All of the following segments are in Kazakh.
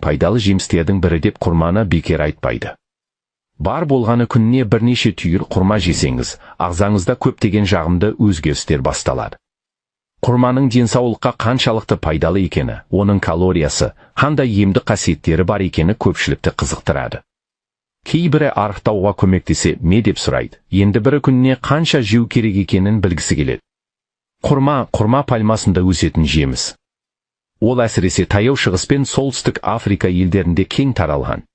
пайдалы жемістердің бірі деп құрманы бекер айтпайды. Бар болғаны күніне бірнеше түйір құрма жесеңіз, ағзаңызда көптеген жағымды өзгерістер басталады. Құрманың денсаулыққа қаншалықты пайдалы екені, оның калориясы, қандай емді қасиеттері бар екені көпшілікті қызықтырады. Кейбірі арықтауға көмектесе ме деп сұрайды, енді бірі күніне қанша жеу керек екенін білгісі келеді. Құрма пальмасында өсетін жеміс. Ол әсіресе таяу шығыс пен солтүстік Африка елдерінде кең таралған.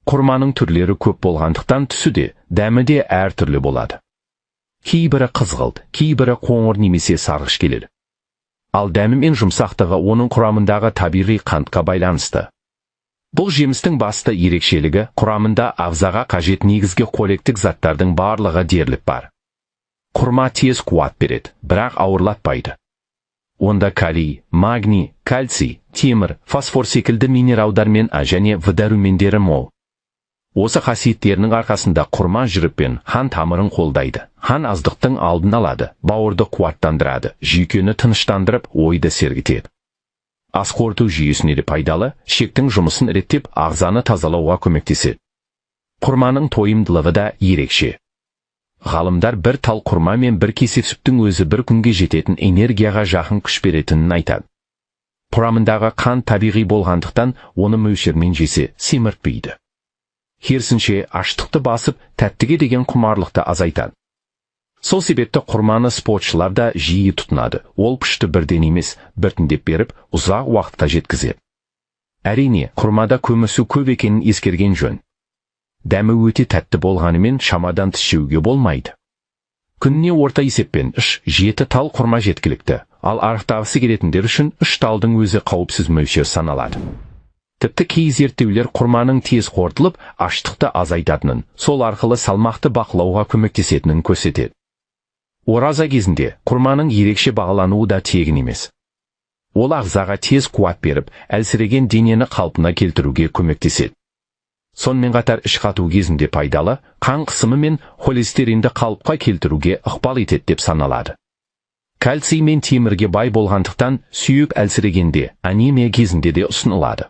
Құрманың түрлері көп болғандықтан түсі де, дәмі де әртүрлі болады. Кейбірі қызғылт, кейбірі қоңыр немесе сарғыш келеді. Ал дәмі мен жұмсақтығы оның құрамындағы табиғи қантқа байланысты. Бұл жемістің басты ерекшелігі құрамында ағзаға қажет негізгі қоректік заттардың барлығы дерлік бар. Құрма тез қуат береді, бірақ ауырлатпайды. Онда калий, магний, кальций, темір, фосфор секілді минералдар мен А және В дәрумендері мол. Осы қасиеттерінің арқасында құрма жүрек пен қан тамырын қолдайды. Қан аздықтың алдын алады, бауырды қуаттандырады, жүйкені тыныштандырып, ойды сергітеді. Ас қорыту жүйесіне де пайдалы, ішектің жұмысын реттеп, ағзаны тазалауға көмектеседі. Құрманың тойымдылығы да ерекше. Ғалымдар бір тал құрма мен бір кесек сүттің өзі бір күнге жететін энергияға жақын күш беретінін айтады. Құрамындағы қант табиғи болғандықтан, оны мөлшермен жесе семіртпейді. Керісінше, аштықты басып, тәттіге деген құмарлықты азайтады. Сол себепті құрманы спортшылар да жиі тұтынады. Ол күшті бірден емес, біртіндеп беріп, ұзақ уақытқа жеткізеді. Әрине, құрмада көмірсу көп екенін ескерген жөн. Дәмі өте тәтті болғанымен шамадан тыс жеуге болмайды. Күніне орта есеппен 3-7 тал құрма жеткілікті, ал арықтағысы келетіндер үшін 3 талдың өзі қауіпсіз мөлшер саналады. Тіпті кей зерттеулер құрманың тез қорытылып, аштықты азайтатынын, сол арқылы салмақты бақылауға көмектесетінін көрсетеді. Ораза кезінде құрманың ерекше бағалануы да тегін емес. Ол ағзаға тез қуат беріп, әлсіреген денені қалпына келтіруге көмектеседі. Сонымен қатар іш қату кезінде пайдалы, қан қысымы мен холестеринді қалыпқа келтіруге ықпал етеді деп саналады. Кальций мен темірге бай болғандықтан, сүйек әлсірегенде, анемия кезінде де ұсынылады.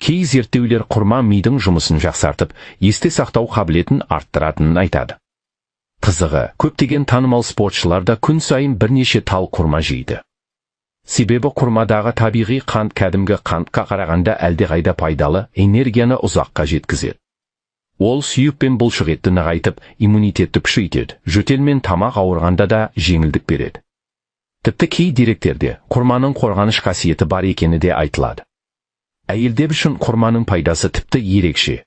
Кей зерттеулер құрма мидың жұмысын жақсартып, есте сақтау қабілетін арттыратынын айтады. Қызығы, көптеген танымал спортшылар да күн сайын бірнеше тал құрма жейді. Себебі құрмадағы табиғи қант кәдімгі қантқа қарағанда әлдеқайда пайдалы, энергияны ұзаққа жеткізеді. Ол сүйек пен бұлшық етті нығайтып, иммунитетті күшейтеді, жөтел мен тамақ ауырғанда да жеңілдік береді. Тіпті кей деректерде құрманың қорғаныш қасиеті бар екені де айтылады. Әйелдер үшін құрманың пайдасы тіпті ерекше.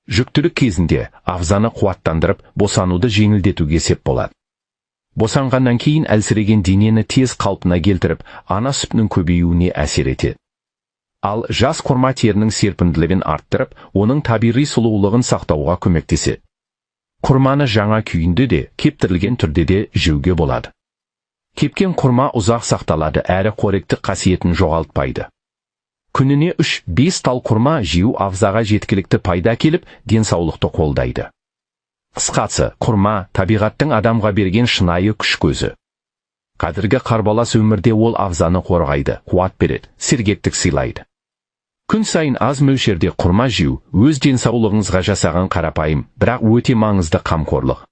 Жүктілік кезінде ағзаны қуаттандырып, босануды жеңілдетуге сеп болады. Босанғаннан кейін әлсіреген денені тез қалпына келтіріп, ана сүтінің көбеюіне әсер етеді. Ал жас құрма терінің серпімділігін арттырып, оның табиғи сұлулығын сақтауға көмектеседі. Құрманы жаңа күйінде де, кептірілген түрде де жеуге болады. Кепкен құрма ұзақ сақталады әрі қоректік қасиетін жоғалтпайды. Күніне 3-5 тал құрма жеу ағзаға жеткілікті пайда келіп, денсаулықты қолдайды. Қысқасы, құрма табиғаттың адамға берген шынайы күш көзі. Қазіргі қарбалас өмірде ол ағзаны қорғайды, қуат береді, сергектік сыйлайды. Күн сайын аз мөлшерде құрма жеу өз денсаулығыңызға жасаған қарапайым, бірақ өте маңызды қамқорлық.